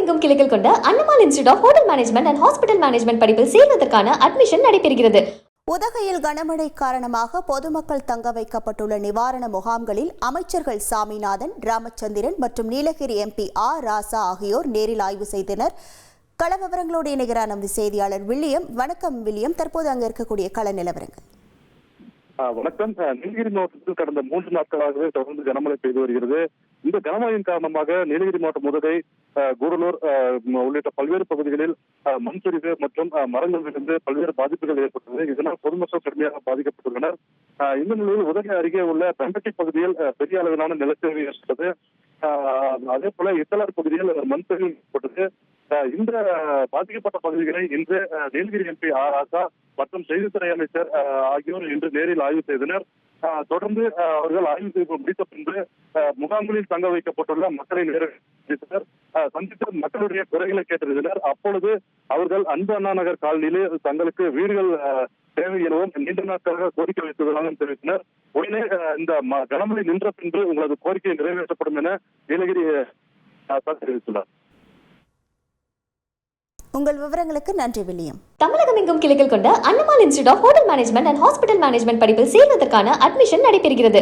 எங்கும் கிளைகள் கொண்ட Annamal institute of hotel management and hospital management படிப்பில் சேர்வதற்கான அட்மிஷன் நடைபெறுகிறது. உதகையில் கனமழை காரணமாக பொதுமக்கள் தங்க வைக்கப்பட்டுள்ள நிவாரண முகாம்களில் அமைச்சர்கள் சாமிநாதன், ராமச்சந்திரன் மற்றும் நீலகிரி எம்பி ஆர் ராசா ஆகியோர் நேரில் ஆய்வு செய்தனர். கள விவரங்களோடு இணைகிறார் நமது செய்தியாளர் வில்லியம். வணக்கம் வில்லியம், தற்போது அங்கு இருக்கக்கூடிய கள நிலவரங்கள். வணக்கம். நீலகிரி மாவட்டத்தில் கடந்த 3 நாட்களாகவே தொடர்ந்து கனமழை பெய்து வருகிறது. இந்த கனமழையின் காரணமாக நீலகிரி மாவட்டம் உதகை, கூடலூர் உள்ளிட்ட பல்வேறு பகுதிகளில் மண் சரிவு மற்றும் மரங்கள் விழுந்து பல்வேறு பாதிப்புகள் ஏற்பட்டது. இதனால் பொதுமக்கள் கடுமையாக பாதிக்கப்பட்டுள்ளனர். இந்த நிலையில் உதகை அருகே உள்ள பெம்பட்டி பகுதியில் பெரிய அளவிலான நிலச்சரிவு ஏற்பட்டது. அதே போல இத்தலார் பகுதியில் மண் சரிவு ஏற்பட்டது. இந்த பாதிக்கப்பட்ட பகுதிகளை இன்று நீலகிரி எம்பி ஆர் ராசா மற்றும் செய்தித்துறை அமைச்சர் ஆகியோர் இன்று நேரில் ஆய்வு செய்தனர். தொடர்ந்து அவர்கள் ஆய்வு செய்து முடித்த பின்பு முகாம்களில் தங்க வைக்கப்பட்டுள்ள மக்களை நேரில் சந்தித்து மக்களுடைய குறைகளை கேட்டறிந்தனர். அப்பொழுது அவர்கள் அன்பு அண்ணா நகர் காலனியில் தங்களுக்கு வீடுகள் தேவை எனவும் நீண்ட நாட்களாக கோரிக்கை வைத்ததாகவும் தெரிவித்தனர். உடனே இந்த கனமழை நின்ற பின்பு உங்களது கோரிக்கை நிறைவேற்றப்படும் என நீலகிரி தெரிவித்துள்ளார். உங்கள் விவரங்களுக்கு நன்றி வில்லியம். தமிழகம் எங்கும் கிளைகள் கொண்ட Annamal institute of hotel management and hospital management படிப்பில் சேர்வதற்கான அட்மிஷன் நடைபெறுகிறது.